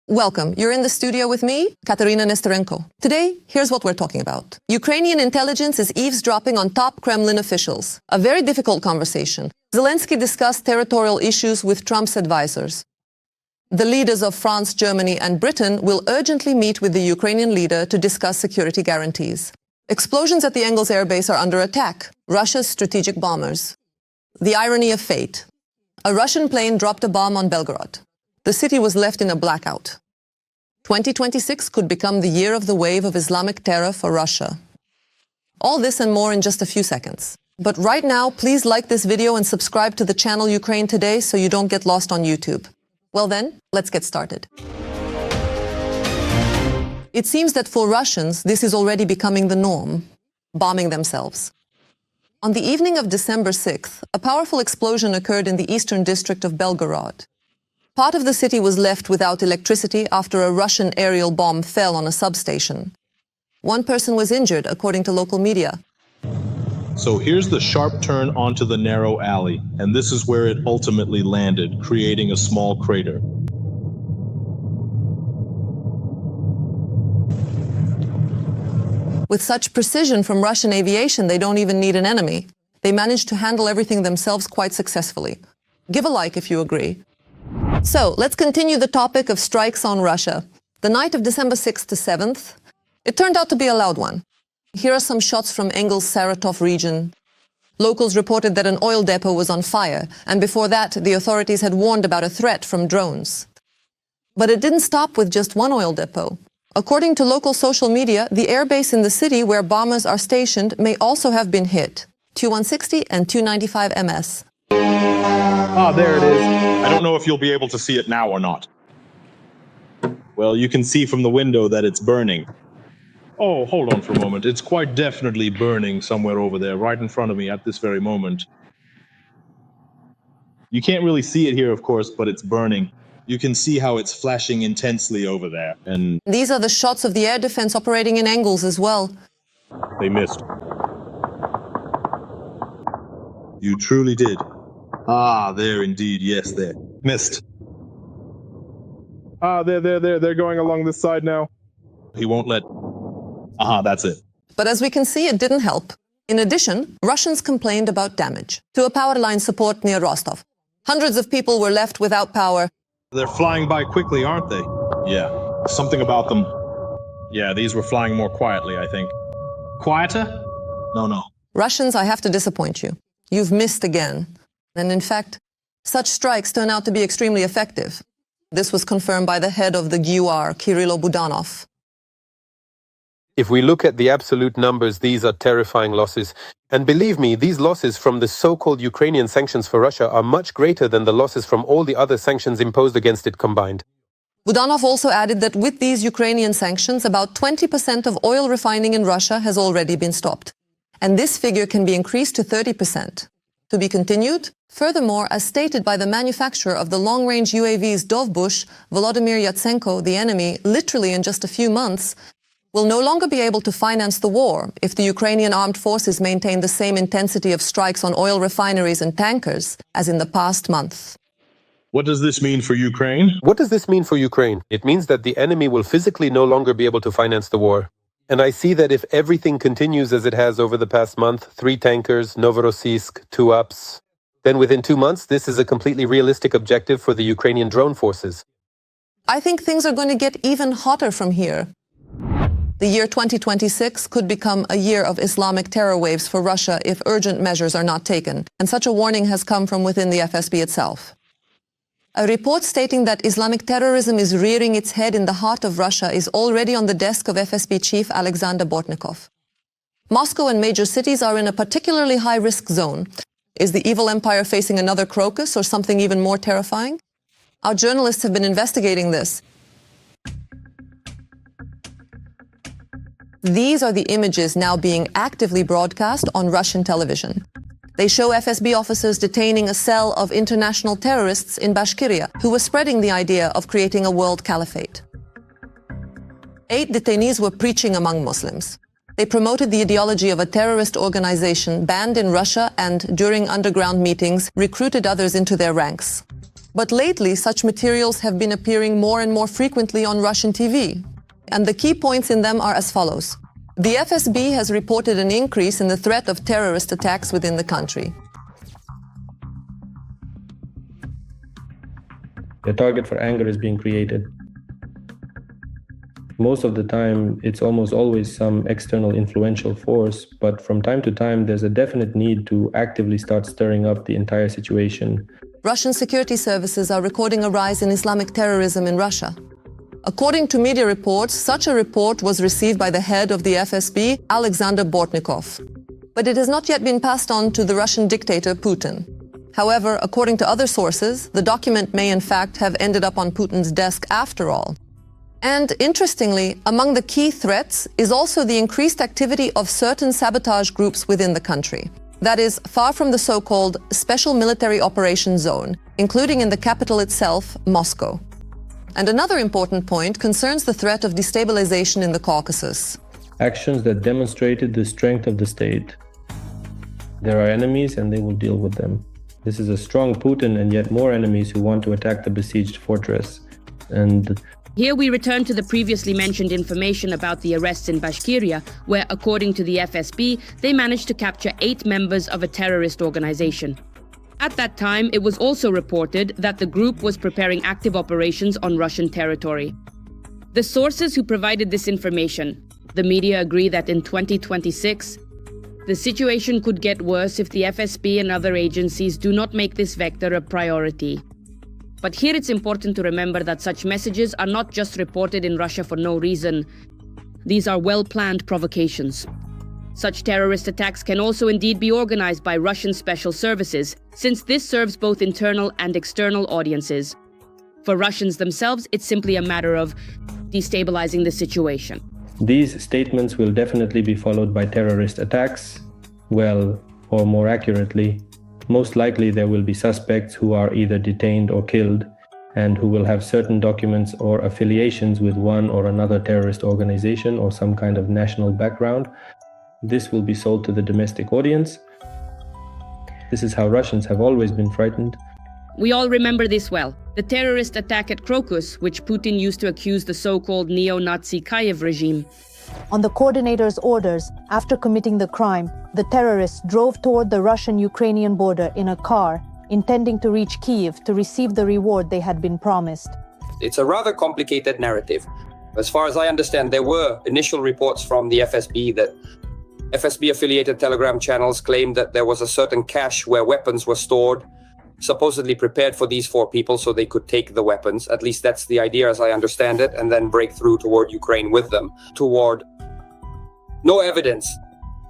Welcome. You're in the studio with me, Katerina Nestorenko. Today, here's what we're talking about. Ukrainian intelligence is eavesdropping on top Kremlin officials. A very difficult conversation. Zelensky discussed territorial issues with Trump's advisors. The leaders of France, Germany, and Britain will urgently meet with the Ukrainian leader to discuss security guarantees. Explosions at the Engels Air Base are under attack. Russia's strategic bombers. The irony of fate. A Russian plane dropped a bomb on Belgorod. The city was left in a blackout. 2026 could become the year of the wave of Islamic terror for Russia. All this and more in just a few seconds. But right now, please like this video and subscribe to the channel Ukraine Today so you don't get lost on YouTube. Well then, let's get started. It seems that for Russians, this is already becoming the norm, bombing themselves. On the evening of December 6th, a powerful explosion occurred in the eastern district of Belgorod. Part of the city was left without electricity after a Russian aerial bomb fell on a substation. One person was injured, according to local media. So here's the sharp turn onto the narrow alley, and this is where it ultimately landed, creating a small crater. With such precision from Russian aviation, they don't even need an enemy. They managed to handle everything themselves quite successfully. Give a like if you agree. So, let's continue the topic of strikes on Russia. The night of December 6th to 7th, it turned out to be a loud one. Here are some shots from Engels-Saratov region. Locals reported that an oil depot was on fire, and before that, the authorities had warned about a threat from drones. But it didn't stop with just one oil depot. According to local social media, the airbase in the city where bombers are stationed may also have been hit. Tu-160 and Tu-95 MS. Ah, there it is. I don't know if you'll be able to see it now or not. Well, you can see from the window that it's burning. Oh, hold on for a moment. It's quite definitely burning somewhere over there, right in front of me at this very moment. You can't really see it here, of course, but it's burning. You can see how it's flashing intensely over there. And these are the shots of the air defense operating in Engels as well. They missed. You truly did. Ah, there indeed. Yes, there. Missed. Ah, they're going along this side now. He won't let... Aha, that's it. But as we can see, it didn't help. In addition, Russians complained about damage to a power line support near Rostov. Hundreds of people were left without power. They're flying by quickly, aren't they? Yeah, something about them. Yeah, these were flying more quietly, I think. Quieter? No. Russians, I have to disappoint you. You've missed again. And in fact, such strikes turn out to be extremely effective. This was confirmed by the head of the GUR, Kirilo Budanov. If we look at the absolute numbers, these are terrifying losses. And believe me, these losses from the so-called Ukrainian sanctions for Russia are much greater than the losses from all the other sanctions imposed against it combined. Budanov also added that with these Ukrainian sanctions, about 20% of oil refining in Russia has already been stopped. And this figure can be increased to 30%. To be continued. Furthermore, as stated by the manufacturer of the long-range UAVs Dovbush, Volodymyr Yatsenko, the enemy, literally in just a few months, will no longer be able to finance the war if the Ukrainian armed forces maintain the same intensity of strikes on oil refineries and tankers as in the past month. What does this mean for Ukraine? What does this mean for Ukraine? It means that the enemy will physically no longer be able to finance the war. And I see that if everything continues as it has over the past month, 3 tankers, Novorossiysk, 2 ups, then within 2 months, this is a completely realistic objective for the Ukrainian drone forces. I think things are going to get even hotter from here. The year 2026 could become a year of Islamic terror waves for Russia if urgent measures are not taken, and such a warning has come from within the FSB itself. A report stating that Islamic terrorism is rearing its head in the heart of Russia is already on the desk of FSB chief Alexander Bortnikov. Moscow and major cities are in a particularly high-risk zone. Is the evil empire facing another Crocus or something even more terrifying? Our journalists have been investigating this. These are the images now being actively broadcast on Russian television. They show FSB officers detaining a cell of international terrorists in Bashkiria who were spreading the idea of creating a world caliphate. 8 detainees were preaching among Muslims. They promoted the ideology of a terrorist organization banned in Russia and, during underground meetings, recruited others into their ranks. But lately, such materials have been appearing more and more frequently on Russian TV. And the key points in them are as follows. The FSB has reported an increase in the threat of terrorist attacks within the country. A target for anger is being created. Most of the time, it's almost always some external influential force, but from time to time, there's a definite need to actively start stirring up the entire situation. Russian security services are recording a rise in Islamic terrorism in Russia. According to media reports, such a report was received by the head of the FSB, Alexander Bortnikov. But it has not yet been passed on to the Russian dictator Putin. However, according to other sources, the document may in fact have ended up on Putin's desk after all. And interestingly, among the key threats is also the increased activity of certain sabotage groups within the country. That is, far from the so-called Special Military Operations Zone, including in the capital itself, Moscow. And another important point concerns the threat of destabilization in the Caucasus. Actions that demonstrated the strength of the state. There are enemies and they will deal with them. This is a strong Putin and yet more enemies who want to attack the besieged fortress. And here we return to the previously mentioned information about the arrests in Bashkiria, where, according to the FSB, they managed to capture 8 members of a terrorist organization. At that time, it was also reported that the group was preparing active operations on Russian territory. The sources who provided this information, the media, agree that in 2026, the situation could get worse if the FSB and other agencies do not make this vector a priority. But here it's important to remember that such messages are not just reported in Russia for no reason. These are well-planned provocations. Such terrorist attacks can also indeed be organized by Russian special services, since this serves both internal and external audiences. For Russians themselves, it's simply a matter of destabilizing the situation. These statements will definitely be followed by terrorist attacks. Well, or more accurately, most likely there will be suspects who are either detained or killed, and who will have certain documents or affiliations with one or another terrorist organization or some kind of national background. This will be sold to the domestic audience. This is how Russians have always been frightened. We all remember this well. The terrorist attack at Crocus, which Putin used to accuse the so-called neo-Nazi Kiev regime. On the coordinator's orders, after committing the crime, the terrorists drove toward the Russian-Ukrainian border in a car, intending to reach Kiev to receive the reward they had been promised. It's a rather complicated narrative. As far as I understand, there were initial reports from the FSB that FSB-affiliated Telegram channels claimed that there was a certain cache where weapons were stored, supposedly prepared for these 4 people so they could take the weapons. At least that's the idea as I understand it, and then break through toward Ukraine with them. No evidence.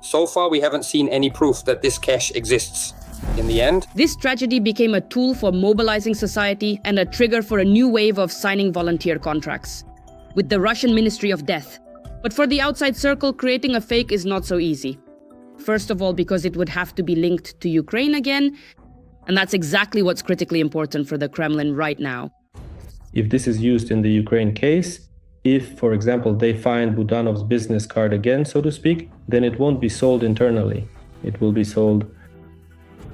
So far, we haven't seen any proof that this cache exists. In the end, this tragedy became a tool for mobilizing society and a trigger for a new wave of signing volunteer contracts with the Russian Ministry of Death. But for the outside circle, creating a fake is not so easy. First of all, because it would have to be linked to Ukraine again, and that's exactly what's critically important for the Kremlin right now. If this is used in the Ukraine case, if, for example, they find Budanov's business card again, so to speak, then it won't be sold internally. It will be sold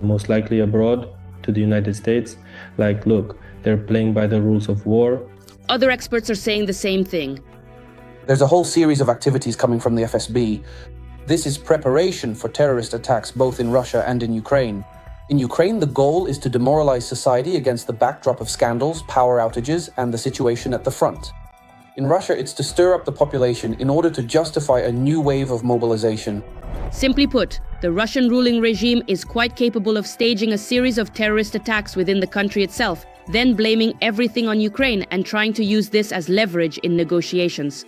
most likely abroad to the United States. Like, look, they're playing by the rules of war. Other experts are saying the same thing. There's a whole series of activities coming from the FSB. This is preparation for terrorist attacks both in Russia and in Ukraine. In Ukraine, the goal is to demoralize society against the backdrop of scandals, power outages, and the situation at the front. In Russia, it's to stir up the population in order to justify a new wave of mobilization. Simply put, the Russian ruling regime is quite capable of staging a series of terrorist attacks within the country itself, then blaming everything on Ukraine and trying to use this as leverage in negotiations.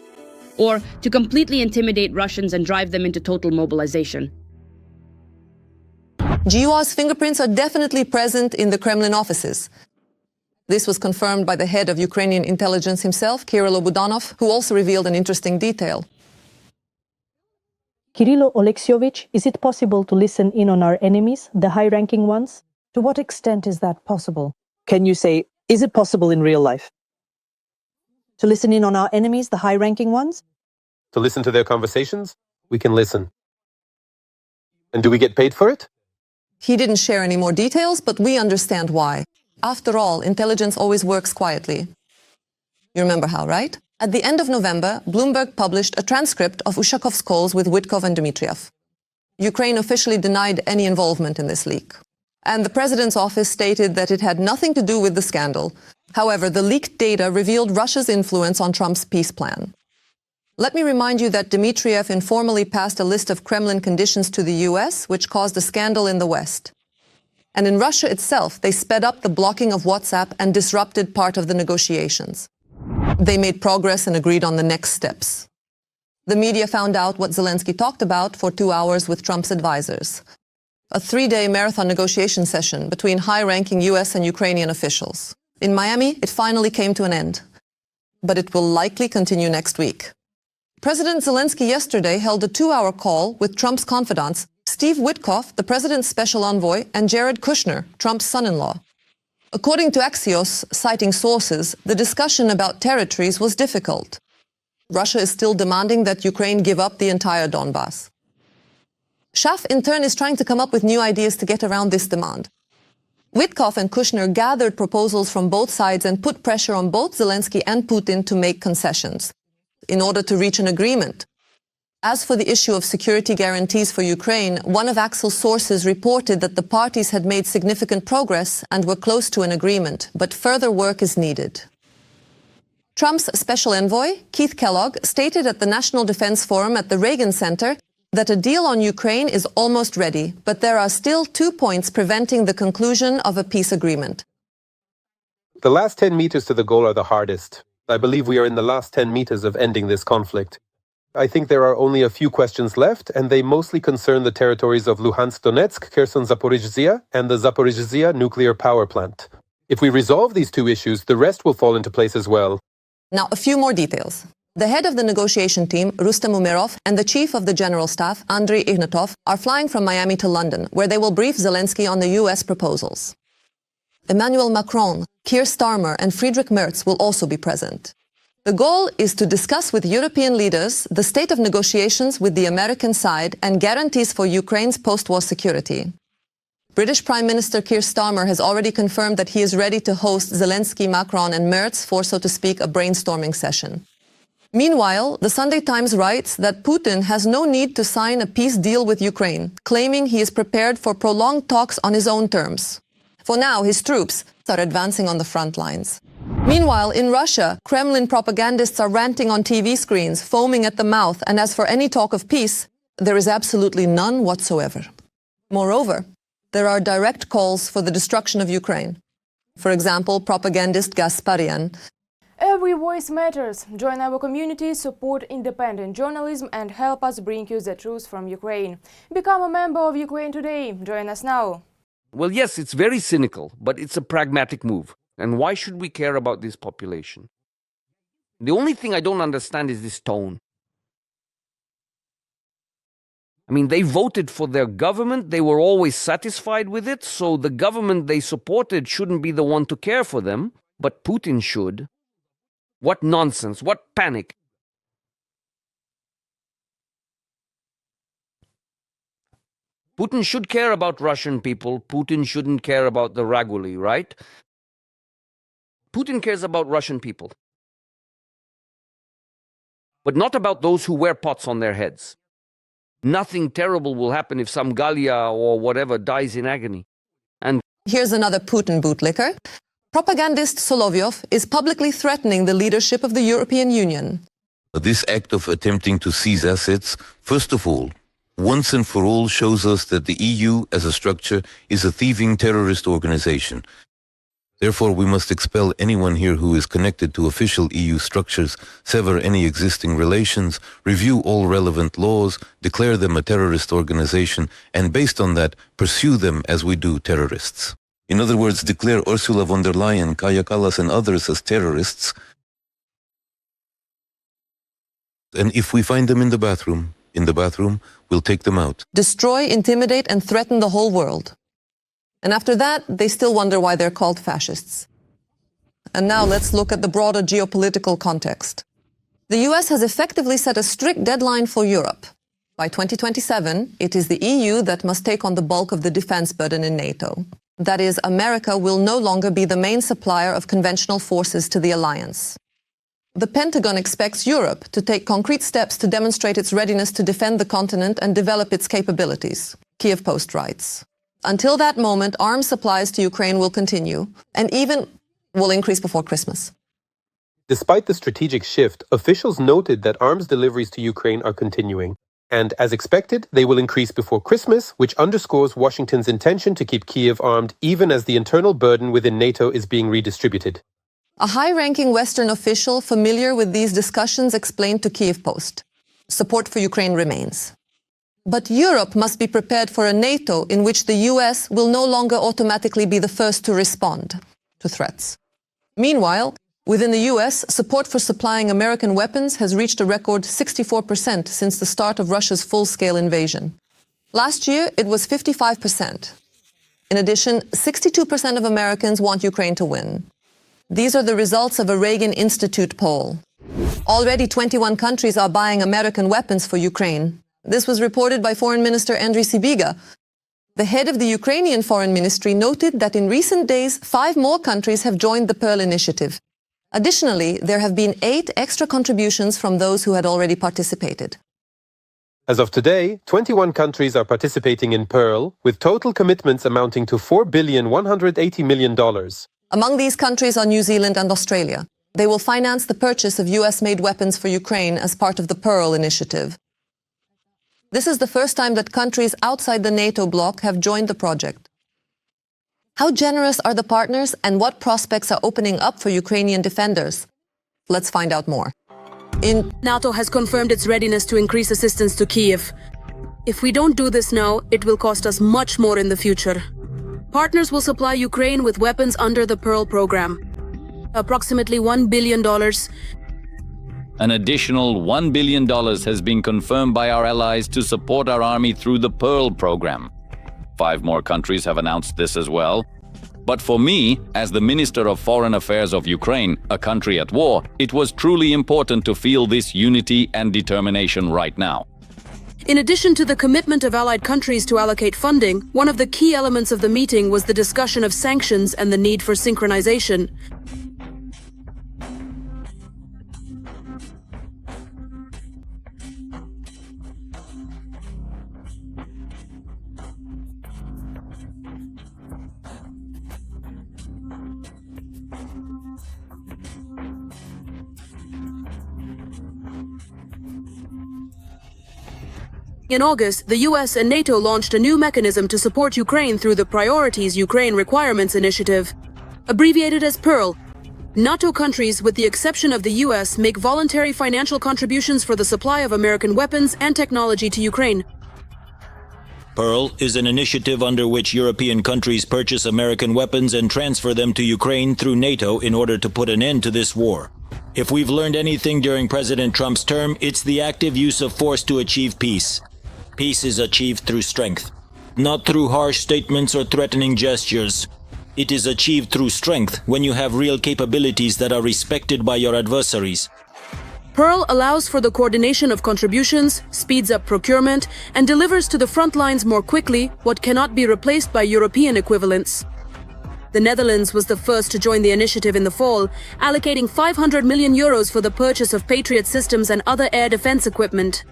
Or to completely intimidate Russians and drive them into total mobilization. GUA's fingerprints are definitely present in the Kremlin offices. This was confirmed by the head of Ukrainian intelligence himself, Kirill Budanov, who also revealed an interesting detail. Kirilo Oleksievich, is it possible to listen in on our enemies, the high-ranking ones? To what extent is that possible? Can you say, is it possible in real life? To listen in on our enemies, the high-ranking ones? To listen to their conversations? We can listen. And do we get paid for it? He didn't share any more details, but we understand why. After all, intelligence always works quietly. You remember how, right? At the end of November, Bloomberg published a transcript of Ushakov's calls with Witkov and Dmitriev. Ukraine officially denied any involvement in this leak. And the president's office stated that it had nothing to do with the scandal. However, the leaked data revealed Russia's influence on Trump's peace plan. Let me remind you that Dmitriev informally passed a list of Kremlin conditions to the US, which caused a scandal in the West. And in Russia itself, they sped up the blocking of WhatsApp and disrupted part of the negotiations. They made progress and agreed on the next steps. The media found out what Zelensky talked about for 2 hours with Trump's advisors. A 3-day marathon negotiation session between high-ranking US and Ukrainian officials. In Miami, it finally came to an end. But it will likely continue next week. President Zelensky yesterday held a 2-hour call with Trump's confidants, Steve Witkoff, the president's special envoy, and Jared Kushner, Trump's son-in-law. According to Axios, citing sources, the discussion about territories was difficult. Russia is still demanding that Ukraine give up the entire Donbass. Schaff, in turn, is trying to come up with new ideas to get around this demand. Witkoff and Kushner gathered proposals from both sides and put pressure on both Zelensky and Putin to make concessions in order to reach an agreement. As for the issue of security guarantees for Ukraine, one of Axios' sources reported that the parties had made significant progress and were close to an agreement, but further work is needed. Trump's special envoy, Keith Kellogg, stated at the National Defense Forum at the Reagan Center that a deal on Ukraine is almost ready, but there are still 2 points preventing the conclusion of a peace agreement. The last 10 meters to the goal are the hardest. I believe we are in the last 10 meters of ending this conflict. I think there are only a few questions left, and they mostly concern the territories of Luhansk, Donetsk, Kherson, Zaporizhzhia, and the Zaporizhzhia nuclear power plant. If we resolve these 2 issues, the rest will fall into place as well. Now, a few more details. The head of the negotiation team, Rustem Umerov, and the chief of the general staff, Andriy Ignatov, are flying from Miami to London, where they will brief Zelensky on the US proposals. Emmanuel Macron, Keir Starmer, and Friedrich Merz will also be present. The goal is to discuss with European leaders the state of negotiations with the American side and guarantees for Ukraine's post-war security. British Prime Minister Keir Starmer has already confirmed that he is ready to host Zelensky, Macron, and Merz for, so to speak, a brainstorming session. Meanwhile, the Sunday Times writes that Putin has no need to sign a peace deal with Ukraine, claiming he is prepared for prolonged talks on his own terms. For now, his troops are advancing on the front lines. Meanwhile, in Russia, Kremlin propagandists are ranting on TV screens, foaming at the mouth, and as for any talk of peace, there is absolutely none whatsoever. Moreover, there are direct calls for the destruction of Ukraine. For example, propagandist Gasparian. Every voice matters. Join our community, support independent journalism, and help us bring you the truth from Ukraine. Become a member of Ukraine Today. Join us now. Well, yes, it's very cynical, but it's a pragmatic move. And why should we care about this population? The only thing I don't understand is this tone. I mean, they voted for their government, they were always satisfied with it, so the government they supported shouldn't be the one to care for them, but Putin should. What nonsense, what panic. Putin should care about Russian people, Putin shouldn't care about the Raguli, right? Putin cares about Russian people, but not about those who wear pots on their heads. Nothing terrible will happen if some Galia or whatever dies in agony. And here's another Putin bootlicker. Propagandist Solovyov is publicly threatening the leadership of the European Union. This act of attempting to seize assets, first of all, once and for all shows us that the EU as a structure is a thieving terrorist organization. Therefore, we must expel anyone here who is connected to official EU structures, sever any existing relations, review all relevant laws, declare them a terrorist organization, and based on that, pursue them as we do terrorists. In other words, declare Ursula von der Leyen, Kaja Kallas, and others as terrorists. And if we find them in the bathroom, we'll take them out. Destroy, intimidate, and threaten the whole world. And after that, they still wonder why they're called fascists. And now let's look at the broader geopolitical context. The US has effectively set a strict deadline for Europe. By 2027, it is the EU that must take on the bulk of the defense burden in NATO. That is, America will no longer be the main supplier of conventional forces to the alliance. The Pentagon expects Europe to take concrete steps to demonstrate its readiness to defend the continent and develop its capabilities, Kiev Post writes. Until that moment, arms supplies to Ukraine will continue and even will increase before Christmas. Despite the strategic shift, officials noted that arms deliveries to Ukraine are continuing. And as expected, they will increase before Christmas, which underscores Washington's intention to keep Kiev armed even as the internal burden within NATO is being redistributed. A high-ranking Western official familiar with these discussions explained to Kiev Post, support for Ukraine remains. But Europe must be prepared for a NATO in which the US will no longer automatically be the first to respond to threats. Meanwhile, within the US, support for supplying American weapons has reached a record 64% since the start of Russia's full-scale invasion. Last year, it was 55%. In addition, 62% of Americans want Ukraine to win. These are the results of a Reagan Institute poll. Already 21 countries are buying American weapons for Ukraine. This was reported by Foreign Minister Andriy Sybiga. The head of the Ukrainian Foreign Ministry noted that in recent days, 5 more countries have joined the Pearl Initiative. Additionally, there have been 8 extra contributions from those who had already participated. As of today, 21 countries are participating in Pearl, with total commitments amounting to $4,180 million. Among these countries are New Zealand and Australia. They will finance the purchase of US-made weapons for Ukraine as part of the Pearl Initiative. This is the first time that countries outside the NATO bloc have joined the project. How generous are the partners and what prospects are opening up for Ukrainian defenders? Let's find out more. NATO has confirmed its readiness to increase assistance to Kiev. If we don't do this now, it will cost us much more in the future. Partners will supply Ukraine with weapons under the Pearl program. Approximately $1 billion. An additional $1 billion has been confirmed by our allies to support our army through the Pearl program. 5 more countries have announced this as well. But for me, as the Minister of Foreign Affairs of Ukraine, a country at war, it was truly important to feel this unity and determination right now. In addition to the commitment of allied countries to allocate funding, one of the key elements of the meeting was the discussion of sanctions and the need for synchronization. In August, the US and NATO launched a new mechanism to support Ukraine through the Priorities Ukraine Requirements Initiative, abbreviated as PEARL. NATO countries, with the exception of the US, make voluntary financial contributions for the supply of American weapons and technology to Ukraine. PEARL is an initiative under which European countries purchase American weapons and transfer them to Ukraine through NATO in order to put an end to this war. If we've learned anything during President Trump's term, it's the active use of force to achieve peace. Peace is achieved through strength, not through harsh statements or threatening gestures. It is achieved through strength when you have real capabilities that are respected by your adversaries. PEARL allows for the coordination of contributions, speeds up procurement, and delivers to the front lines more quickly what cannot be replaced by European equivalents. The Netherlands was the first to join the initiative in the fall, allocating €500 million for the purchase of Patriot systems and other air defense equipment.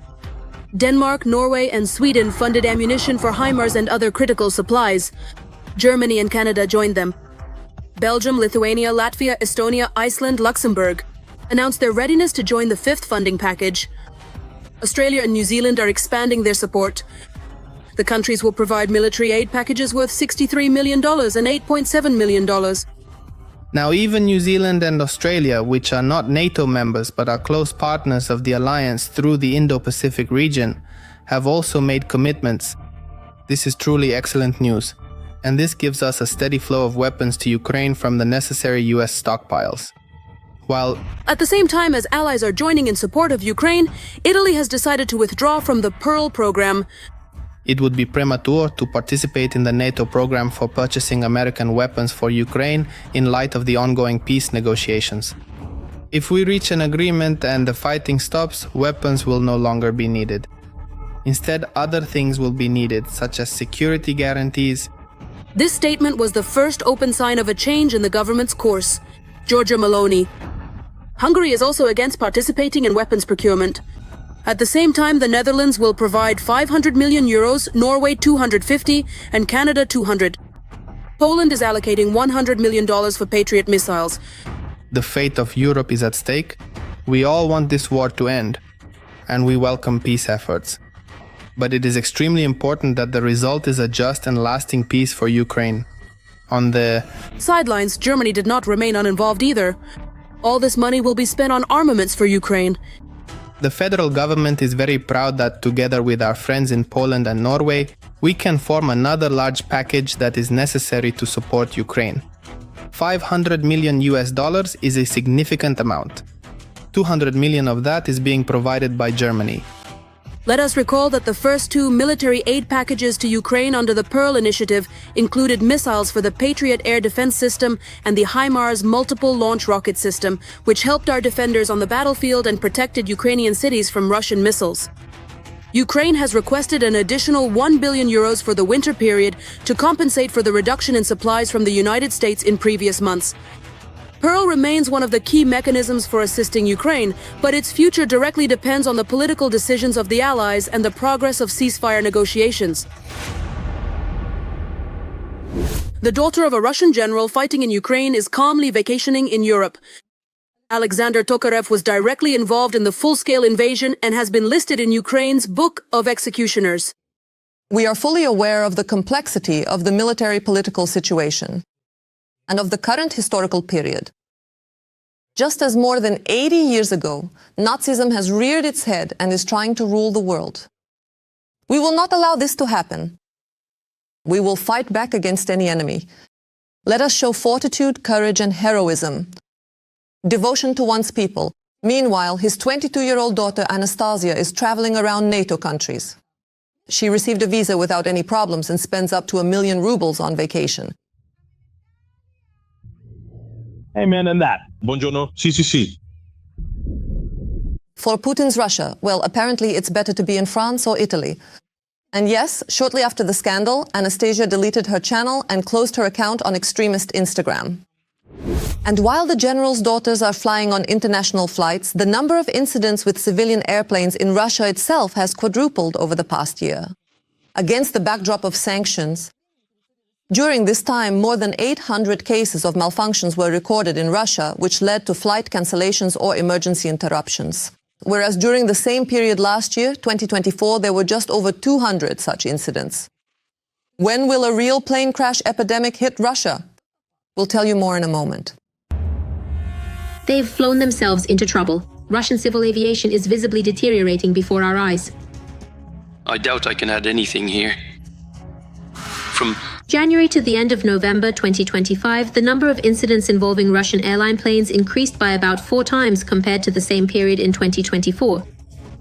Denmark, Norway, and Sweden funded ammunition for HIMARS and other critical supplies. Germany and Canada joined them. Belgium, Lithuania, Latvia, Estonia, Iceland, Luxembourg announced their readiness to join the 5th funding package. Australia and New Zealand are expanding their support. The countries will provide military aid packages worth $63 million and $8.7 million. Now, even New Zealand and Australia, which are not NATO members but are close partners of the alliance through the Indo-Pacific region, have also made commitments. This is truly excellent news, and this gives us a steady flow of weapons to Ukraine from the necessary US stockpiles. While at the same time as allies are joining in support of Ukraine, Italy has decided to withdraw from the Pearl program. It would be premature to participate in the NATO program for purchasing American weapons for Ukraine in light of the ongoing peace negotiations. If we reach an agreement and the fighting stops, weapons will no longer be needed. Instead, other things will be needed, such as security guarantees, This statement was the first open sign of a change in the government's course. Giorgia Meloni. Hungary is also against participating in weapons procurement. At the same time, the Netherlands will provide 500 million euros, Norway 250, and Canada 200. Poland is allocating $100 million for Patriot missiles. The fate of Europe is at stake. We all want this war to end, and we welcome peace efforts. But it is extremely important that the result is a just and lasting peace for Ukraine. On the sidelines, Germany did not remain uninvolved either. All this money will be spent on armaments for Ukraine. The federal government is very proud that together with our friends in Poland and Norway, we can form another large package that is necessary to support Ukraine. $500 million is a significant amount. 200 million of that is being provided by Germany. Let us recall that the first two military aid packages to Ukraine under the Pearl Initiative included missiles for the Patriot air defense system and the HIMARS multiple launch rocket system, which helped our defenders on the battlefield and protected Ukrainian cities from Russian missiles. Ukraine has requested an additional €1 billion for the winter period to compensate for the reduction in supplies from the United States in previous months. Pearl remains one of the key mechanisms for assisting Ukraine, but its future directly depends on the political decisions of the Allies and the progress of ceasefire negotiations. The daughter of a Russian general fighting in Ukraine is calmly vacationing in Europe. Alexander Tokarev was directly involved in the full-scale invasion and has been listed in Ukraine's Book of Executioners. We are fully aware of the complexity of the military-political situation and of the current historical period. Just as more than 80 years ago, Nazism has reared its head and is trying to rule the world. We will not allow this to happen. We will fight back against any enemy. Let us show fortitude, courage, and heroism, devotion to one's people. Meanwhile, his 22-year-old daughter Anastasia is traveling around NATO countries. She received a visa without any problems and spends up to 1 million rubles on vacation. Amen and that. Buongiorno. Si. For Putin's Russia, well, apparently it's better to be in France or Italy. And yes, shortly after the scandal, Anastasia deleted her channel and closed her account on extremist Instagram. And while the general's daughters are flying on international flights, the number of incidents with civilian airplanes in Russia itself has quadrupled over the past year. Against the backdrop of sanctions, during this time, more than 800 cases of malfunctions were recorded in Russia, which led to flight cancellations or emergency interruptions. Whereas during the same period last year, 2024, there were just over 200 such incidents. When will a real plane crash epidemic hit Russia? We'll tell you more in a moment. They've flown themselves into trouble. Russian civil aviation is visibly deteriorating before our eyes. I doubt I can add anything here. From January to the end of November 2025, the number of incidents involving Russian airline planes increased by about 4 times compared to the same period in 2024.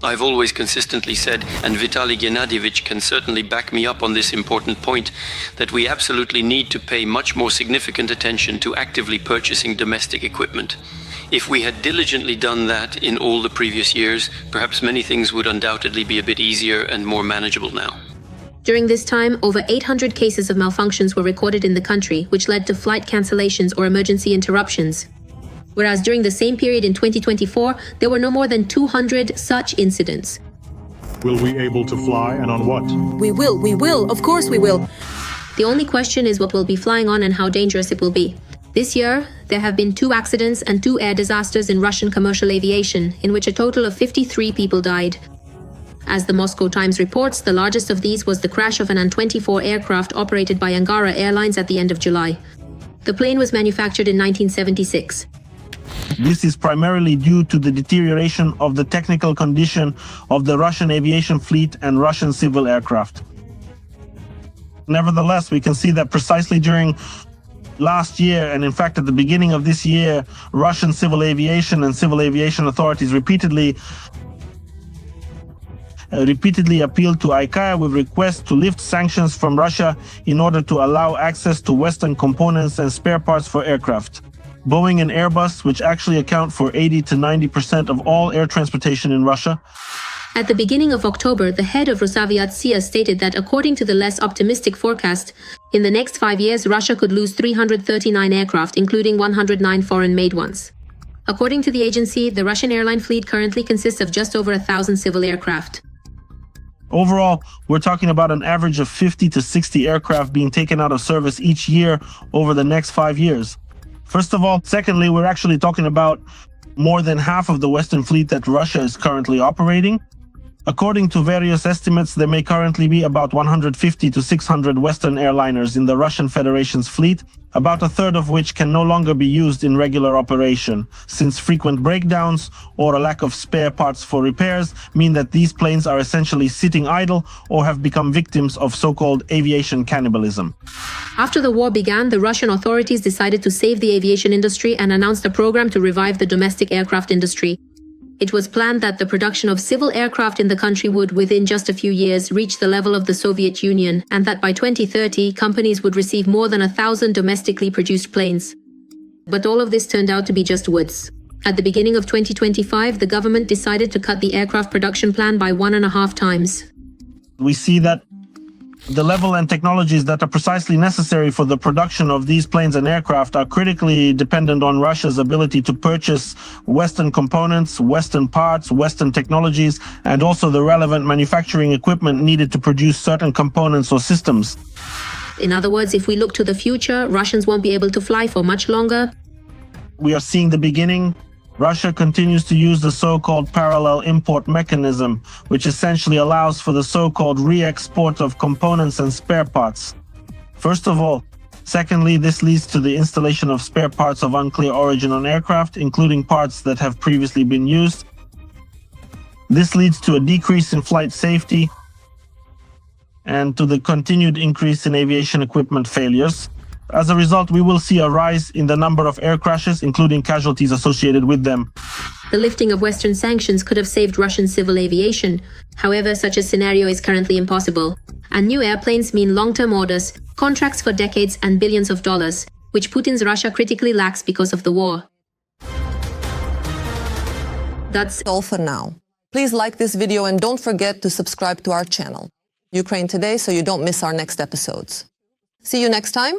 I've always consistently said, and Vitaly Gennadievich can certainly back me up on this important point, that we absolutely need to pay much more significant attention to actively purchasing domestic equipment. If we had diligently done that in all the previous years, perhaps many things would undoubtedly be a bit easier and more manageable now. During this time, over 800 cases of malfunctions were recorded in the country, which led to flight cancellations or emergency interruptions. Whereas during the same period in 2024, there were no more than 200 such incidents. Will we able to fly and on what? We will, of course we will. The only question is what we'll be flying on and how dangerous it will be. This year, there have been 2 accidents and 2 air disasters in Russian commercial aviation, in which a total of 53 people died. As the Moscow Times reports, the largest of these was the crash of an An-24 aircraft operated by Angara Airlines at the end of July. The plane was manufactured in 1976. This is primarily due to the deterioration of the technical condition of the Russian aviation fleet and Russian civil aircraft. Nevertheless, we can see that precisely during last year, and in fact at the beginning of this year, Russian civil aviation and civil aviation authorities repeatedly appealed to ICAO with requests to lift sanctions from Russia in order to allow access to Western components and spare parts for aircraft. Boeing and Airbus, which actually account for 80 to 90% of all air transportation in Russia, At the beginning of October, the head of Rosaviatsia stated that according to the less optimistic forecast, in the next 5 years, Russia could lose 339 aircraft, including 109 foreign-made ones. According to the agency, the Russian airline fleet currently consists of just over 1,000 civil aircraft. Overall, we're talking about an average of 50 to 60 aircraft being taken out of service each year over the next 5 years. First of all. Secondly, we're actually talking about more than half of the Western fleet that Russia is currently operating. According to various estimates, there may currently be about 150 to 600 Western airliners in the Russian Federation's fleet, about a third of which can no longer be used in regular operation, since frequent breakdowns or a lack of spare parts for repairs mean that these planes are essentially sitting idle or have become victims of so-called aviation cannibalism. After the war began, the Russian authorities decided to save the aviation industry and announced a program to revive the domestic aircraft industry. It was planned that the production of civil aircraft in the country would, within just a few years, reach the level of the Soviet Union, and that by 2030, companies would receive more than 1,000 domestically produced planes. But all of this turned out to be just words. At the beginning of 2025, the government decided to cut the aircraft production plan by 1.5 times. We see that the level and technologies that are precisely necessary for the production of these planes and aircraft are critically dependent on Russia's ability to purchase Western components, Western parts, Western technologies, and also the relevant manufacturing equipment needed to produce certain components or systems. In other words, if we look to the future, Russians won't be able to fly for much longer. We are seeing the beginning. Russia continues to use the so-called parallel import mechanism, which essentially allows for the so-called re-export of components and spare parts. First of all. Secondly, this leads to the installation of spare parts of unclear origin on aircraft, including parts that have previously been used. This leads to a decrease in flight safety and to the continued increase in aviation equipment failures. As a result, we will see a rise in the number of air crashes, including casualties associated with them. The lifting of Western sanctions could have saved Russian civil aviation. However, such a scenario is currently impossible. And new airplanes mean long-term orders, contracts for decades and billions of dollars, which Putin's Russia critically lacks because of the war. That's all for now. Please like this video and don't forget to subscribe to our channel, Ukraine Today, so you don't miss our next episodes. See you next time.